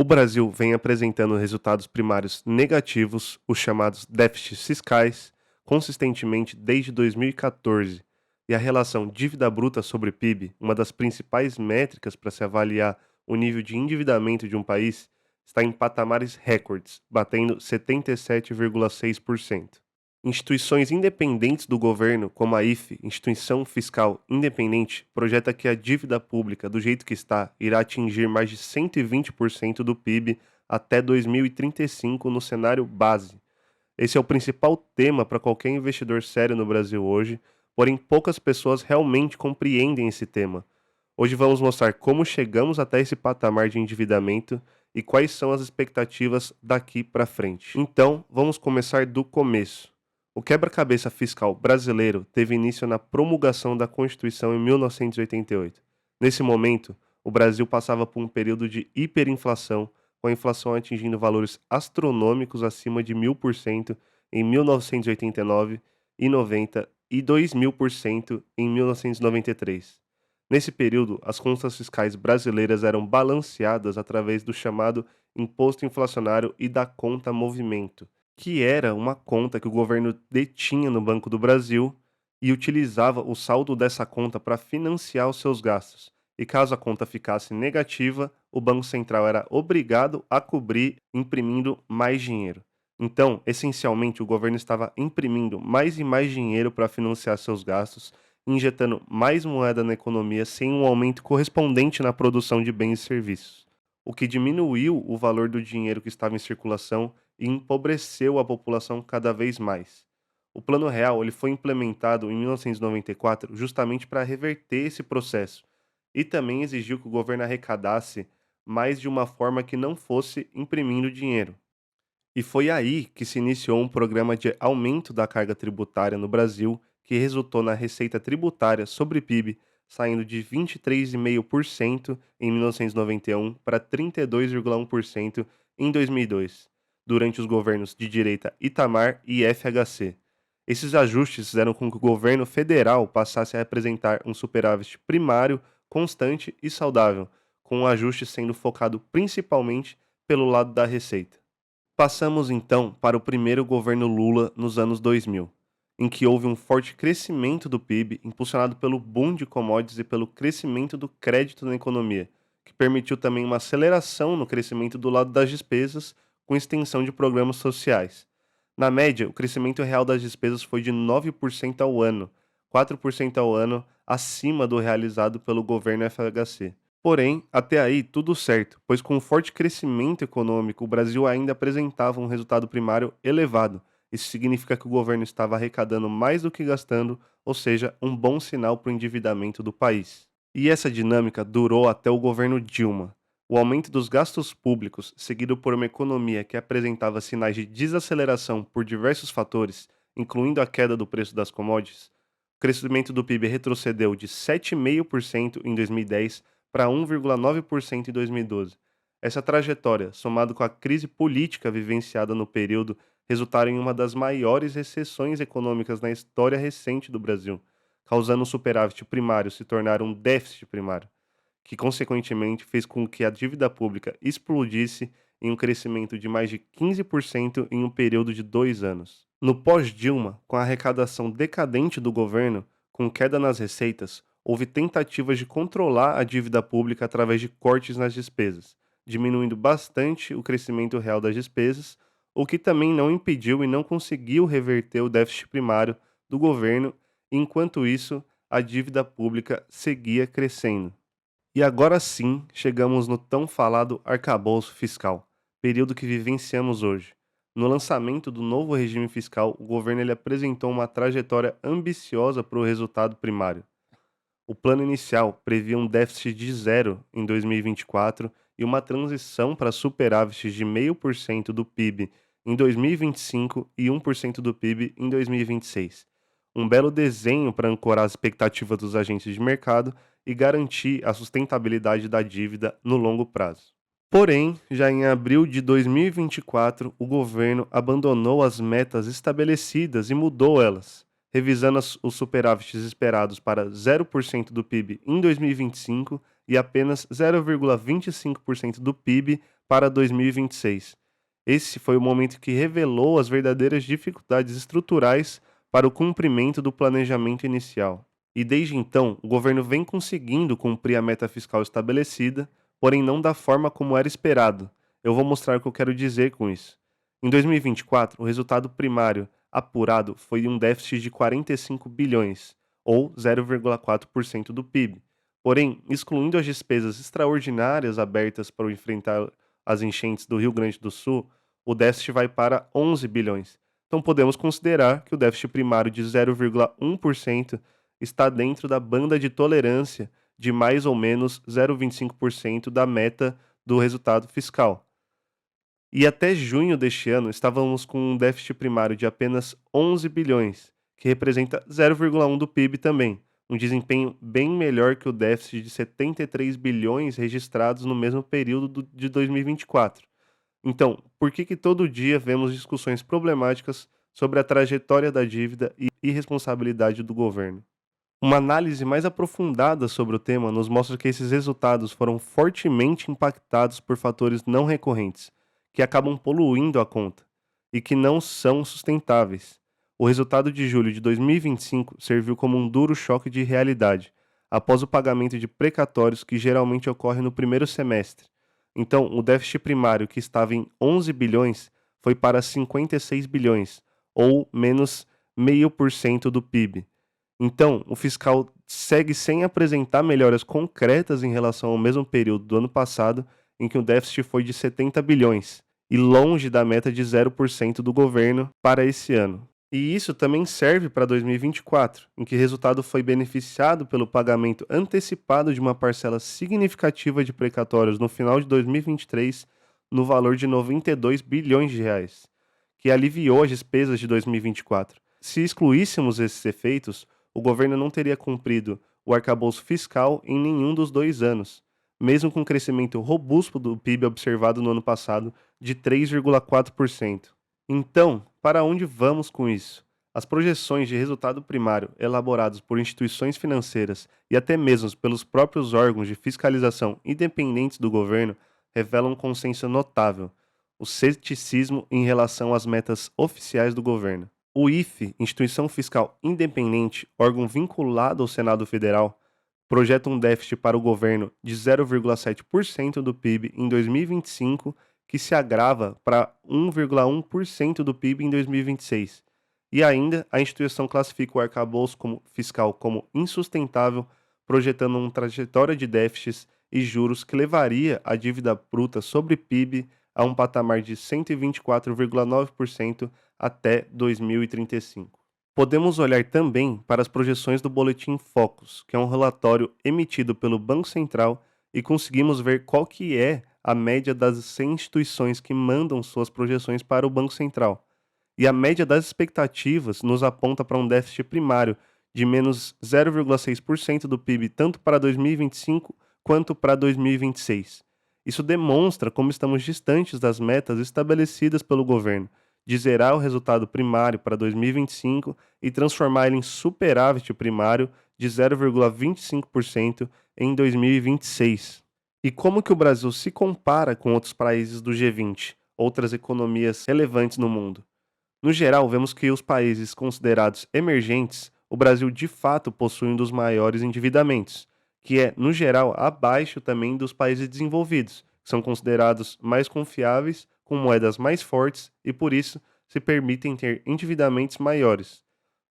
O Brasil vem apresentando resultados primários negativos, os chamados déficits fiscais, consistentemente desde 2014, e a relação dívida bruta sobre PIB, uma das principais métricas para se avaliar o nível de endividamento de um país, está em patamares recordes, batendo 77,6%. Instituições independentes do governo, como a IFE, Instituição Fiscal Independente, projeta que a dívida pública, do jeito que está, irá atingir mais de 120% do PIB até 2035 no cenário base. Esse é o principal tema para qualquer investidor sério no Brasil hoje, porém poucas pessoas realmente compreendem esse tema. Hoje vamos mostrar como chegamos até esse patamar de endividamento e quais são as expectativas daqui para frente. Então, vamos começar do começo. O quebra-cabeça fiscal brasileiro teve início na promulgação da Constituição em 1988. Nesse momento, o Brasil passava por um período de hiperinflação, com a inflação atingindo valores astronômicos acima de 1000% em 1989 e 90 e 2000% em 1993. Nesse período, as contas fiscais brasileiras eram balanceadas através do chamado imposto inflacionário e da conta movimento, que era uma conta que o governo detinha no Banco do Brasil e utilizava o saldo dessa conta para financiar os seus gastos. E caso a conta ficasse negativa, o Banco Central era obrigado a cobrir imprimindo mais dinheiro. Então, essencialmente, o governo estava imprimindo mais e mais dinheiro para financiar seus gastos, injetando mais moeda na economia sem um aumento correspondente na produção de bens e serviços, o que diminuiu o valor do dinheiro que estava em circulação e empobreceu a população cada vez mais. O Plano Real ele foi implementado em 1994 justamente para reverter esse processo e também exigiu que o governo arrecadasse mais de uma forma que não fosse imprimindo dinheiro. E foi aí que se iniciou um programa de aumento da carga tributária no Brasil, que resultou na receita tributária sobre PIB saindo de 23,5% em 1991 para 32,1% em 2002, durante os governos de direita Itamar e FHC. Esses ajustes fizeram com que o governo federal passasse a apresentar um superávit primário constante e saudável, com o ajuste sendo focado principalmente pelo lado da receita. Passamos então para o primeiro governo Lula nos anos 2000, em que houve um forte crescimento do PIB, impulsionado pelo boom de commodities e pelo crescimento do crédito na economia, que permitiu também uma aceleração no crescimento do lado das despesas, com extensão de programas sociais. Na média, o crescimento real das despesas foi de 9% ao ano, 4% ao ano acima do realizado pelo governo FHC. Porém, até aí tudo certo, pois com o forte crescimento econômico, o Brasil ainda apresentava um resultado primário elevado. Isso significa que o governo estava arrecadando mais do que gastando, ou seja, um bom sinal para o endividamento do país. E essa dinâmica durou até o governo Dilma. O aumento dos gastos públicos, seguido por uma economia que apresentava sinais de desaceleração por diversos fatores, incluindo a queda do preço das commodities, o crescimento do PIB retrocedeu de 7,5% em 2010 para 1,9% em 2012. Essa trajetória, somado com a crise política vivenciada no período, resultaram em uma das maiores recessões econômicas na história recente do Brasil, causando o superávit primário se tornar um déficit primário, que consequentemente fez com que a dívida pública explodisse em um crescimento de mais de 15% em um período de 2 anos. No pós-Dilma, com a arrecadação decadente do governo, com queda nas receitas, houve tentativas de controlar a dívida pública através de cortes nas despesas, diminuindo bastante o crescimento real das despesas, o que também não impediu e não conseguiu reverter o déficit primário do governo, enquanto isso, a dívida pública seguia crescendo. E agora sim, chegamos no tão falado arcabouço fiscal, período que vivenciamos hoje. No lançamento do novo regime fiscal, o governo ele apresentou uma trajetória ambiciosa para o resultado primário. O plano inicial previa um déficit de zero em 2024 e uma transição para superávites de 0,5% do PIB em 2025 e 1% do PIB em 2026. Um belo desenho para ancorar as expectativas dos agentes de mercado e garantir a sustentabilidade da dívida no longo prazo. Porém, já em abril de 2024, o governo abandonou as metas estabelecidas e mudou elas, revisando os superávites esperados para 0% do PIB em 2025 e apenas 0,25% do PIB para 2026. Esse foi o momento que revelou as verdadeiras dificuldades estruturais para o cumprimento do planejamento inicial. E desde então, o governo vem conseguindo cumprir a meta fiscal estabelecida, porém não da forma como era esperado. Eu vou mostrar o que eu quero dizer com isso. Em 2024, o resultado primário apurado foi um déficit de 45 bilhões, ou 0,4% do PIB. Porém, excluindo as despesas extraordinárias abertas para enfrentar as enchentes do Rio Grande do Sul, o déficit vai para 11 bilhões. Então podemos considerar que o déficit primário de 0,1% está dentro da banda de tolerância de mais ou menos 0,25% da meta do resultado fiscal. E até junho deste ano estávamos com um déficit primário de apenas 11 bilhões, que representa 0,1 do PIB também, um desempenho bem melhor que o déficit de 73 bilhões registrados no mesmo período de 2024. Então, por que todo dia vemos discussões problemáticas sobre a trajetória da dívida e irresponsabilidade do governo? Uma análise mais aprofundada sobre o tema nos mostra que esses resultados foram fortemente impactados por fatores não recorrentes, que acabam poluindo a conta e que não são sustentáveis. O resultado de julho de 2025 serviu como um duro choque de realidade, após o pagamento de precatórios que geralmente ocorre no primeiro semestre. Então, o déficit primário, que estava em 11 bilhões, foi para 56 bilhões, ou menos 0,5% do PIB. Então, o fiscal segue sem apresentar melhoras concretas em relação ao mesmo período do ano passado, em que o déficit foi de 70 bilhões, e longe da meta de 0% do governo para esse ano. E isso também serve para 2024, em que o resultado foi beneficiado pelo pagamento antecipado de uma parcela significativa de precatórios no final de 2023, no valor de 92 bilhões de reais, que aliviou as despesas de 2024. Se excluíssemos esses efeitos, o governo não teria cumprido o arcabouço fiscal em nenhum dos 2 anos, mesmo com o crescimento robusto do PIB observado no ano passado de 3,4%. Então, para onde vamos com isso? As projeções de resultado primário elaboradas por instituições financeiras e até mesmo pelos próprios órgãos de fiscalização independentes do governo revelam um consenso notável: o ceticismo em relação às metas oficiais do governo. O IFE, Instituição Fiscal Independente, órgão vinculado ao Senado Federal, projeta um déficit para o governo de 0,7% do PIB em 2025, que se agrava para 1,1% do PIB em 2026. E ainda, a instituição classifica o arcabouço fiscal como insustentável, projetando uma trajetória de déficits e juros que levaria a dívida bruta sobre PIB a um patamar de 124,9% até 2035. Podemos olhar também para as projeções do Boletim Focus, que é um relatório emitido pelo Banco Central, e conseguimos ver qual que é a média das 100 instituições que mandam suas projeções para o Banco Central. E a média das expectativas nos aponta para um déficit primário de menos 0,6% do PIB tanto para 2025 quanto para 2026. Isso demonstra como estamos distantes das metas estabelecidas pelo governo, de zerar o resultado primário para 2025 e transformar ele em superávit primário de 0,25% em 2026. E como que o Brasil se compara com outros países do G20, outras economias relevantes no mundo? No geral, vemos que os países considerados emergentes, o Brasil de fato possui um dos maiores endividamentos, que é, no geral, abaixo também dos países desenvolvidos, que são considerados mais confiáveis, com moedas mais fortes e, por isso, se permitem ter endividamentos maiores.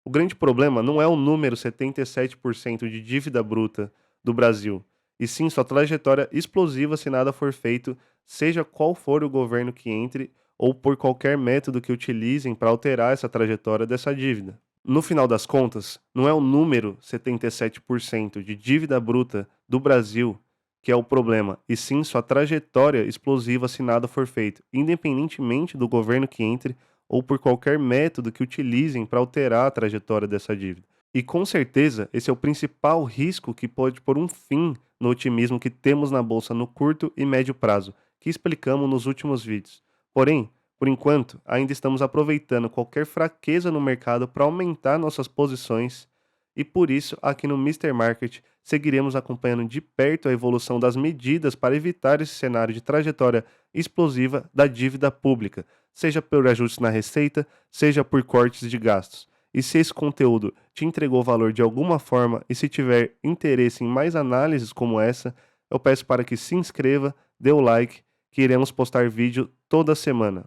O grande problema não é o número 77% de dívida bruta do Brasil, e sim sua trajetória explosiva se nada for feito, seja qual for o governo que entre ou por qualquer método que utilizem para alterar essa trajetória dessa dívida. No final das contas, não é o número 77% de dívida bruta do Brasil que é o problema, e sim sua trajetória explosiva se nada for feito, independentemente do governo que entre ou por qualquer método que utilizem para alterar a trajetória dessa dívida. E com certeza, esse é o principal risco que pode pôr um fim no otimismo que temos na bolsa no curto e médio prazo, que explicamos nos últimos vídeos. Porém, por enquanto, ainda estamos aproveitando qualquer fraqueza no mercado para aumentar nossas posições E por isso, aqui no Mister Market, seguiremos acompanhando de perto a evolução das medidas para evitar esse cenário de trajetória explosiva da dívida pública, seja por ajustes na receita, seja por cortes de gastos. E se esse conteúdo te entregou valor de alguma forma e se tiver interesse em mais análises como essa, eu peço para que se inscreva, dê o like, que iremos postar vídeo toda semana.